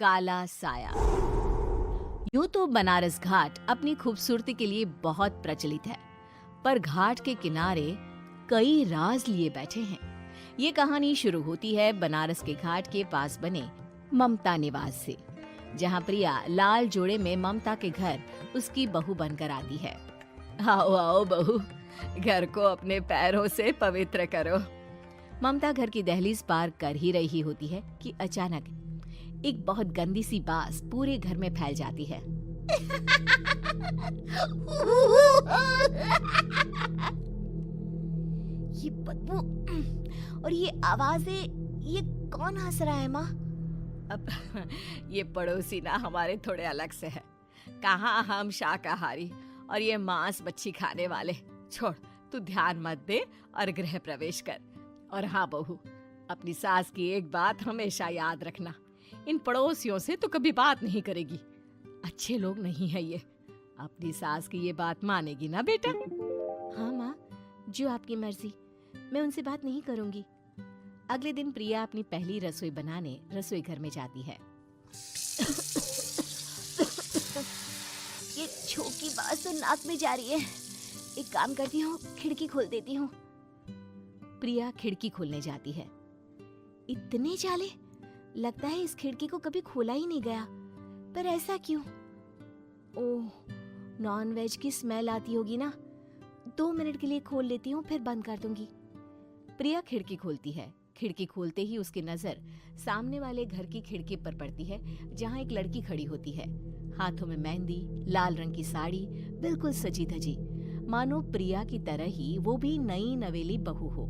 काला साया। यूं तो बनारस घाट अपनी खूबसूरती के लिए बहुत प्रचलित है, पर घाट के किनारे कई राज लिए बैठे हैं। ये कहानी शुरू होती है बनारस के घाट के पास बने ममता निवास से, जहां प्रिया लाल जोड़े में ममता के घर उसकी बहू बनकर आती है। आओ आओ बहू, घर को अपने पैरों से पवित्र करो। ममता घर की दहलीज पार कर ही रही होती है कि अचानक एक बहुत गंदी सी बास पूरे घर में फैल जाती है। ये बदबू और ये आवाजें, ये कौन हंस रहा है माँ? अब ये पड़ोसी ना हमारे थोड़े अलग से है। कहाँ हम शाकाहारी और ये मांस मच्छी खाने वाले। छोड़, तू ध्यान मत दे और गृह प्रवेश कर। और हाँ बहू, अपनी सास की एक बात हमेशा याद रखना, इन पड़ोसियों से तो कभी बात नहीं करेगी। अच्छे लोग नहीं है ये। अपनी सास की ये बात मानेगी ना बेटा? हाँ माँ, जो आपकी मर्जी, मैं उनसे बात नहीं करूंगी। अगले दिन प्रिया अपनी पहली रसोई बनाने रसोई घर में जाती है। ये छोकी बात तो नाक में जा रही है। एक काम करती हूँ, खिड़की खोल देती हूँ। प्रिया खिड़की खोलने जाती है। इतने जाले, लगता है इस खिड़की को कभी खोला ही नहीं गया। पर ऐसा क्यों? ओह, नॉन वेज की स्मेल आती होगी ना। 2 मिनट के लिए खोल लेती हूँ, फिर बंद कर दूंगी। प्रिया खिड़की खोलती है। खिड़की खोलते ही उसकी नजर सामने वाले घर की खिड़की पर पड़ती है, जहाँ एक लड़की खड़ी होती है। हाथों में मेहंदी, लाल रंग की साड़ी, बिल्कुल सजी धजी, मानो प्रिया की तरह ही वो भी नई नवेली बहू हो।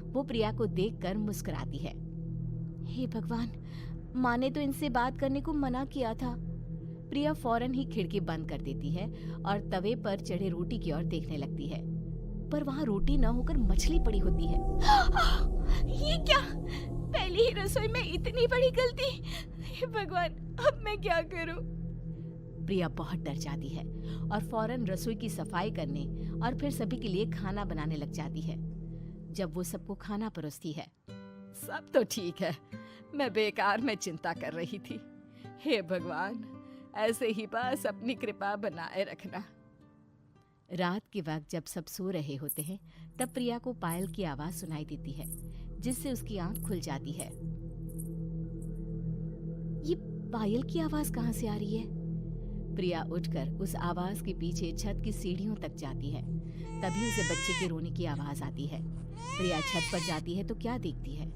वो प्रिया को देखकर मुस्कुराती है। हे भगवान, माँ ने तो इनसे बात करने को मना किया था। प्रिया फौरन ही खिड़की बंद कर देती है और तवे पर चढ़े रोटी की ओर देखने लगती है, पर वहाँ रोटी न होकर मछली पड़ी होती है। ये क्या? पहली ही रसोई में इतनी बड़ी गलती! हे भगवान, अब मैं क्या करूं? प्रिया बहुत डर जाती है और फौरन रसोई की सफाई करने और फिर सभी के लिए खाना बनाने लग जाती है। जब वो सबको खाना परोसती है, सब तो ठीक है, मैं बेकार में चिंता कर रही थी। हे भगवान, ऐसे ही बस अपनी कृपा बनाए रखना। रात के वक्त जब सब सो रहे होते हैं, तब प्रिया को पायल की आवाज सुनाई देती है, जिससे उसकी आंख खुल जाती है। ये पायल की आवाज कहाँ से आ रही है? प्रिया उठकर उस आवाज के पीछे छत की सीढ़ियों तक जाती है। तभी उसे बच्चे के रोने की आवाज आती है। प्रिया छत पर जाती है तो क्या देखती है?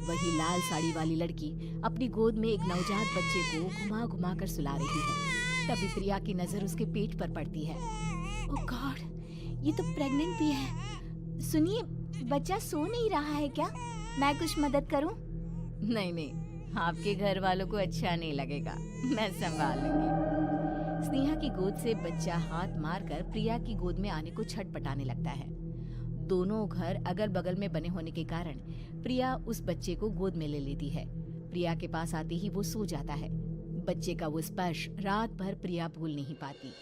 वही लाल साड़ी वाली लड़की अपनी गोद में एक नवजात बच्चे को घुमा घुमा कर सुला रही है। तभी प्रिया की नजर उसके पेट पर पड़ती है। ओह गॉड, ये तो प्रेग्नेंट भी है। सुनिए, बच्चा सो नहीं रहा है क्या? मैं कुछ मदद करूं? नहीं नहीं, आपके घर वालों को अच्छा नहीं लगेगा, मैं संभाल लूंगी। स्नेहा की गोद से बच्चा हाथ मारकर प्रिया की गोद में आने को छटपटाने लगता है। दोनों घर अगल बगल में बने होने के कारण प्रिया उस बच्चे को गोद में ले लेती है। प्रिया के पास आते ही वो सो जाता है। बच्चे का वो स्पर्श रात भर प्रिया भूल नहीं पाती